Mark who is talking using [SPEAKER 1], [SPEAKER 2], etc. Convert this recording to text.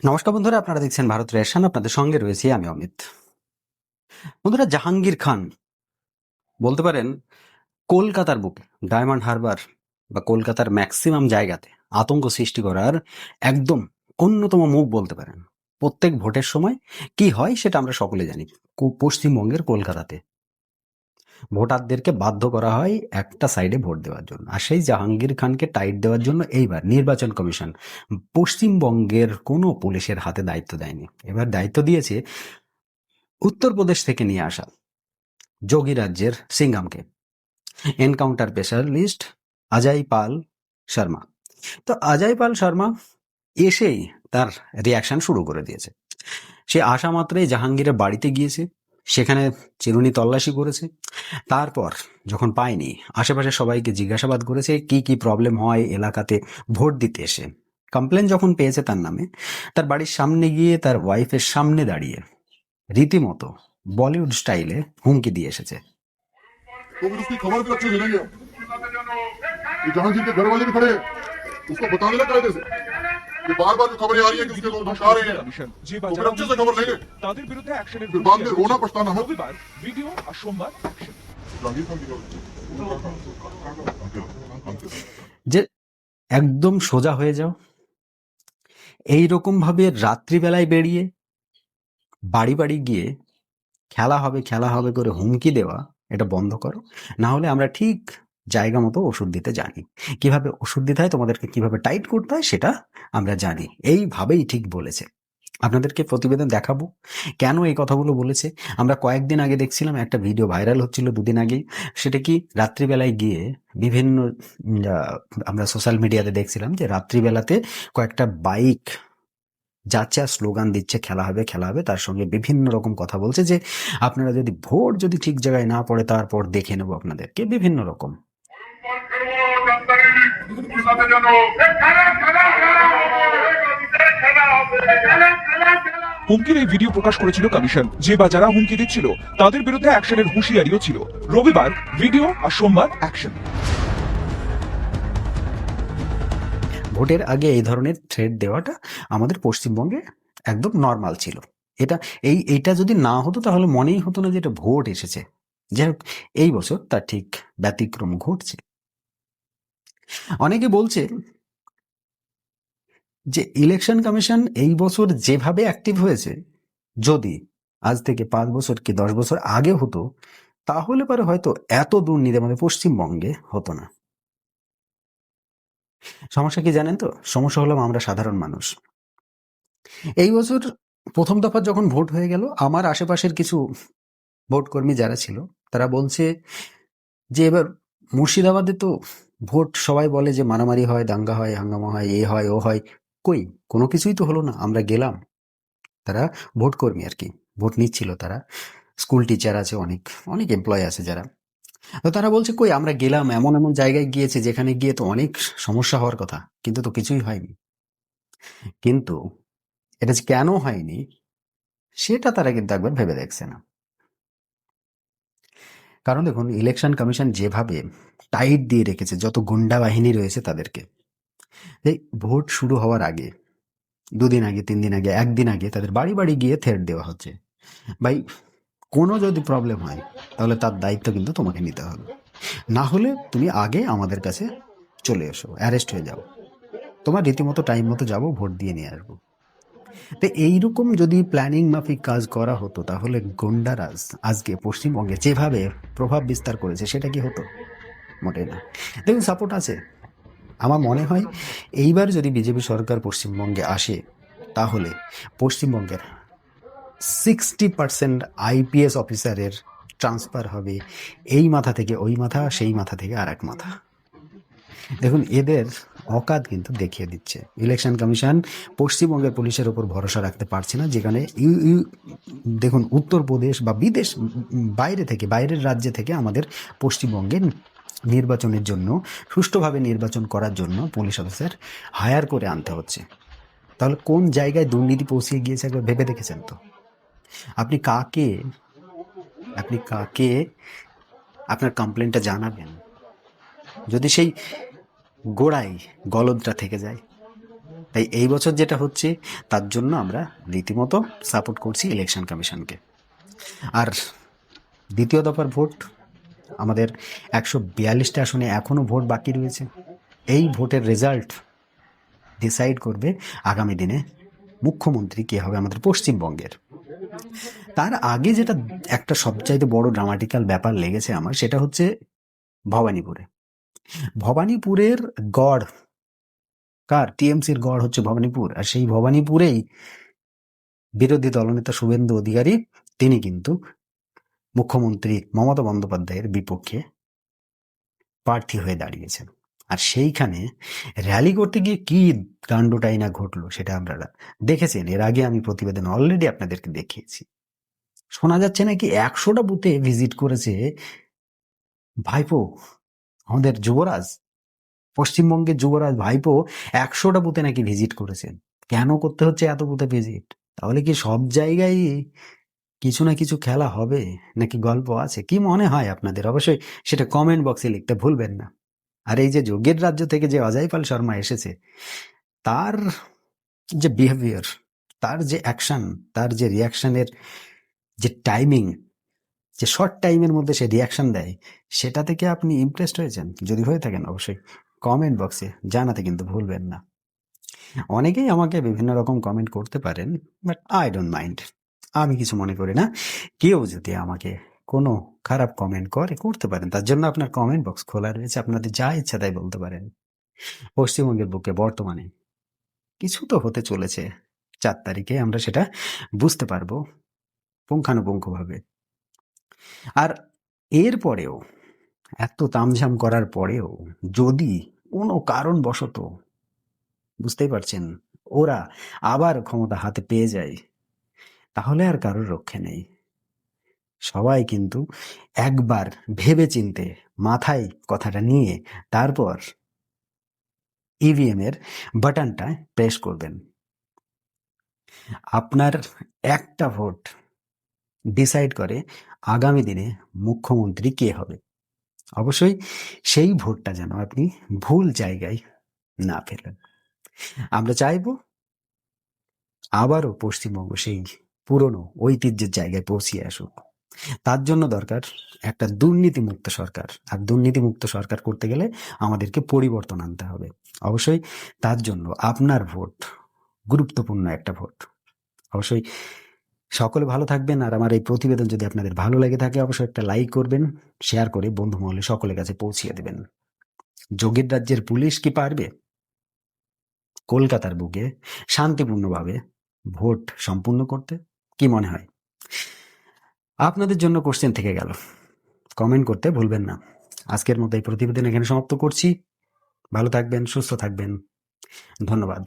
[SPEAKER 1] নমস্কার বন্ধুরা, আপনারা দেখছেন ভারত রেশন। আপনাদের সঙ্গে রয়েছি আমি অমিত। বন্ধুরা, জাহাঙ্গীর খান বলতে পারেন কলকাতার বুকে ডায়মন্ড হারবার বা কলকাতার ম্যাক্সিমাম জায়গাতে আতঙ্ক সৃষ্টি করার একদম অন্যতম মুখ বলতে পারেন। প্রত্যেক ভোটের সময় কি হয় সেটা আমরা সকলে জানি। পশ্চিমবঙ্গের কলকাতাতে ভোটারদেরকে বাধ্য করা হয় একটা সাইডে ভোট দেওয়ার জন্য, আর সেই জাহাঙ্গীর খানকে টাইট দেওয়ার জন্য এইবার নির্বাচন কমিশন পশ্চিমবঙ্গের কোনো পুলিশের হাতে দায়িত্ব দেয়নি। এবার দায়িত্ব দিয়েছে উত্তরপ্রদেশ থেকে নিয়ে আসা যোগী রাজ্যের সিঙ্গামকে, এনকাউন্টার স্পেশালিস্ট অজয় পাল শর্মা। তো অজয় পাল শর্মা এসেই তার রিয়াকশন শুরু করে দিয়েছে। সে আসা মাত্রই জাহাঙ্গীরের বাড়িতে গিয়েছে, সেখানে চিরুনি তল্লাশি করেছে। তারপর যখন পায়নি, আশেপাশে সবাইকে জিজ্ঞাসাবাদ করেছে কি কি প্রবলেম হয় এলাকাতে ভোট দিতে এসে। কমপ্লেন যখন পেয়েছে তার নামে, তার বাড়ির সামনে গিয়ে তার ওয়াইফের সামনে দাঁড়িয়ে রীতিমতো বলিউড স্টাইলে হুমকি দিয়ে এসেছে।
[SPEAKER 2] तो फिर उसकी खबर भी अच्छे मिलेंगे। ये जहांगीर के घर वाले भी खड़े हैं, उसको बता देना कायदे से। ये बार बार जो खबरें आ रही है कि उसके लोग धमका रहे हैं, तो फिर अच्छे से खबर लेंगे,
[SPEAKER 3] তাদের বিরুদ্ধে অ্যাকশনের
[SPEAKER 2] फिर बाद में रोना पछताना हो।
[SPEAKER 3] রবিবার ভিডিও আর সোমবার অ্যাকশন।
[SPEAKER 2] जहांगीर खान की खबर।
[SPEAKER 1] যে একদম সোজা হয়ে যাও, এই রকম ভাবে রাত্রিবেলায় বেরিয়ে বাড়ি বাড়ি গিয়ে খেলা হবে খেলা হবে করে হুমকি দেওয়া, এটা বন্ধ করো। না হলে আমরা ঠিক জায়গা মতো ওষুধ দিতে জানি। কিভাবে ওষুধ দিতে হয়, তোমাদেরকে কিভাবে টাইট করতে হয় সেটা আমরা জানি। এইভাবেই ঠিক বলেছে। আপনাদেরকে প্রতিবেদন দেখাবো কেন এই কথাগুলো বলেছে। আমরা কয়েকদিন আগে দেখছিলাম একটা ভিডিও ভাইরাল হচ্ছিল, দুদিন আগেই। সেটা কি, রাত্রিবেলায় গিয়ে বিভিন্ন আমরা সোশ্যাল মিডিয়াতে দেখছিলাম যে রাত্রিবেলাতে কয়েকটা বাইক যাচ্ছে আর স্লোগান দিচ্ছে খেলা হবে খেলা হবে, তার সঙ্গে বিভিন্ন রকম কথা বলছে যে আপনারা যদি ভোট যদি ঠিক জায়গায় না পড়ে তারপর দেখে নেবো আপনাদেরকে, বিভিন্ন রকম।
[SPEAKER 3] হুমকির এই ভিডিও প্রকাশ করেছিল কমিশন। যে বা যারা হুমকি দিচ্ছিল তাদের বিরুদ্ধে অ্যাকশনের হুঁশিয়ারিও ছিল। রবিবার ভিডিও আর সোমবার অ্যাকশন।
[SPEAKER 1] ভোটের আগে এই ধরনের থ্রেট দেওয়াটা আমাদের পশ্চিমবঙ্গে একদম নর্মাল ছিল। এইটা যদি না হতো তাহলে মনেই হতো না যে এটা ভোট এসেছে। যাই হোক, এই বছর তার ঠিক ব্যতিক্রম ঘটছে। অনেকে বলছে যে ইলেকশন কমিশন এই বছর যেভাবে অ্যাক্টিভ হয়েছে, যদি আজ থেকে 5 বছর কি 10 বছর আগে হতো তাহলে পরে হয়তো এত দুর্নীতি আমাদের পশ্চিমবঙ্গে হতো না। সমস্যা কি জানেন তো? সমস্যা হলাম আমরা সাধারণ মানুষ। এই বছর প্রথম দফা যখন ভোট হয়ে গেল, আমার আশেপাশের কিছু ভোট কর্মী যারা ছিল তারা বলছে যে এবার মুর্শিদাবাদে তো ভোট সবাই বলে যে মারামারি হয়, দাঙ্গা হয়, হাঙ্গামা হয়, এ হয় ও হয়। কই, কোনো কিছুই তো হলো না, আমরা গেলাম। তারা ভোট কর্মী আর কি, ভোট নিচ্ছিল তারা। স্কুল টিচার আছে, অনেক অনেক এমপ্লয় আছে যারা। তো তারা বলছে কই, আমরা গেলাম, এমন এমন জায়গায় গিয়েছে যেখানে গিয়ে তো অনেক সমস্যা হওয়ার কথা, কিন্তু তো কিছুই হয়নি। কিন্তু এটা যে কেন হয়নি সেটা তারা কিন্তু একবার ভেবে দেখছে না। কারণ দেখুন, ইলেকশন কমিশন যেভাবে টাইট দিয়ে রেখেছে যত গুন্ডা বাহিনী রয়েছে তাদেরকে, এই ভোট শুরু হওয়ার আগে 2 দিন আগে, 3 দিন আগে, 1 দিন আগে তাদের বাড়ি বাড়ি গিয়ে থ্রেট দেওয়া হচ্ছে, ভাই কোনো যদি প্রবলেম হয় তাহলে তার দায়িত্ব কিন্তু তোমাকে নিতে হবে। না হলে তুমি আগে আমাদের কাছে চলে এসো, অ্যারেস্ট হয়ে যাও, তোমার রীতিমতো টাইম মতো যাবো, ভোট দিয়ে নিয়ে আসবো। তো এইরকম যদি প্ল্যানিং মাফিক কাজ করা হতো তাহলে গুন্ডারাজ আজকে পশ্চিমবঙ্গে যেভাবে প্রভাব বিস্তার করেছে সেটা কি হতো? মোটেই না। দেখুন, সাপোর্ট আছে। আমার মনে হয় এইবার যদি বিজেপি সরকার পশ্চিমবঙ্গে আসে তাহলে পশ্চিমবঙ্গের 60% আইপিএস অফিসারের ট্রান্সফার হবে, এই মাথা থেকে ওই মাথা, সেই মাথা থেকে আর এক মাথা। দেখুন, এদের অকাত কিন্তু দেখিয়ে দিচ্ছে ইলেকশন কমিশন। পশ্চিমবঙ্গের পুলিশের ওপর ভরসা রাখতে পারছে না, যেখানে দেখুন উত্তরপ্রদেশ বা বিদেশ, বাইরের রাজ্য থেকে আমাদের পশ্চিমবঙ্গে নির্বাচনের জন্য, সুষ্ঠুভাবে নির্বাচন করার জন্য পুলিশ অফিসার হায়ার করে আনতে হচ্ছে। তাহলে কোন জায়গায় দুর্নীতি পৌঁছে গিয়েছে একবার ভেবে দেখেছেন তো? আপনি কাকে আপনার কমপ্লেনটা জানাবেন যদি সেই গোড়ায় গলদটা থেকে যায়? তাই এই বছর যেটা হচ্ছে তার জন্য আমরা রীতিমতো সাপোর্ট করছি ইলেকশন কমিশনকে। আর দ্বিতীয় দফার ভোট, আমাদের 142টা আসনে এখনও ভোট বাকি রয়েছে। এই ভোটের রেজাল্ট ডিসাইড করবে আগামী দিনে মুখ্যমন্ত্রী কে হবে আমাদের পশ্চিমবঙ্গের। তার আগে যেটা একটা সবচাইতে বড় ড্রামাটিক্যাল ব্যাপার লেগেছে আমার, সেটা হচ্ছে ভবানীপুরে। ভবানীপুরের গড় কার? টিএমসির গড় হচ্ছে ভবানীপুর। আর সেই ভবানীপুরেই বিরোধী দলনেতা শুভেন্দু অধিকারী তিনি কিন্তু মুখ্যমন্ত্রী মমতা বন্দ্যোপাধ্যায়ের বিপক্ষে প্রার্থী হয়ে দাঁড়িয়েছেন। আর সেইখানে র্যালি করতে গিয়ে কি কাণ্ডটাই না ঘটলো সেটা আপনারা দেখেছেন। এর আগে আমি প্রতিবেদন অলরেডি আপনাদেরকে দেখিয়েছি। শোনা যাচ্ছে নাকি 100টা বুথে ভিজিট করেছে ভাইপো, আমাদের যুবরাজ, পশ্চিমবঙ্গের যুবরাজ ভাইপো 100টা বুথে নাকি ভিজিট করেছেন। কেন করতে হচ্ছে এত বুথে ভিজিট? তাহলে কি সব জায়গায় কিছু না কিছু খেলা হবে নাকি গল্প আছে? কি মনে হয় আপনাদের? অবশ্যই সেটা কমেন্ট বক্সে লিখতে ভুলবেন না। আর এই যে যোগের রাজ্য থেকে যে অজয় পাল শর্মা এসেছে, তার যে বিহেভিয়ার, তার যে অ্যাকশন, তার যে রিয়াকশনের যে টাইমিং, যে শর্ট টাইমের মধ্যে সে রিয়াকশন দেয়, সেটা থেকে আপনি ইমপ্রেসড হয়েছেন? যদি হয়ে থাকেন অবশ্যই কমেন্ট বক্সে জানাতে কিন্তু ভুলবেন না। অনেকেই আমাকে বিভিন্ন রকম কমেন্ট করতে পারেন, বাট আই ডোন্ট মাইন্ড। আমি কিছু মনে করি না। কেউ যদি আমাকে কোনো খারাপ কমেন্ট করতে পারেন, তার জন্য আপনার কমেন্ট বক্স খোলা রয়েছে, আপনাদের যা ইচ্ছা তাই বলতে পারেন। পশ্চিমবঙ্গের বুকে বর্তমানে কিছু তো হতে চলেছে, 4 তারিখে আমরা সেটা বুঝতে পারবো পুঙ্খানুপুঙ্খভাবে। আর এরপরেও, এত তামঝাম করার পরেও যদি কোনো কারণবশত, বুঝতেই পারছেন, ওরা আবার ক্ষমতা হাতে পেয়ে যায়, তাহলে আর কারোর রক্ষে নেই। সবাই কিন্তু একবার ভেবেচিন্তে মাথায় কথাটা নিয়ে তারপর ইভিএম এর বাটনটা প্রেস করবেন। আপনার একটা ভোট ডিসাইড করে আগামী দিনে মুখ্যমন্ত্রী কে হবে। অবশ্যই সেই ভোটটা যেন আপনি ভুল জায়গায় না ফেলেন। আমরা চাইব আবারও পশ্চিমবঙ্গ সেই পুরনো ঐতিহ্যের জায়গায় পৌঁছিয়ে আসুক। তার জন্য দরকার একটা দুর্নীতিমুক্ত সরকার। আর দুর্নীতিমুক্ত সরকার করতে গেলে আমাদেরকে পরিবর্তন আনতে হবে। অবশ্যই তার জন্য আপনার ভোট গুরুত্বপূর্ণ একটা ভোট। অবশ্যই সকলে ভালো থাকবেন। আর আমার এই প্রতিবেদন যদি আপনাদের ভালো লেগে থাকে, অবশ্যই একটা লাইক করবেন, শেয়ার করে বন্ধু মহলে সকলের কাছে পৌঁছিয়ে দেবেন। যোগীর রাজ্যের পুলিশ কি পারবে কলকাতার বুকে শান্তিপূর্ণভাবে ভোট সম্পূর্ণ করতে? কি মনে হয়? আপনাদের জন্য কোশ্চেন থেকে গেল। কমেন্ট করতে ভুলবেন না। আজকের মতো এই প্রতিবেদন এখানে সমাপ্ত করছি। ভালো থাকবেন, সুস্থ থাকবেন। ধন্যবাদ।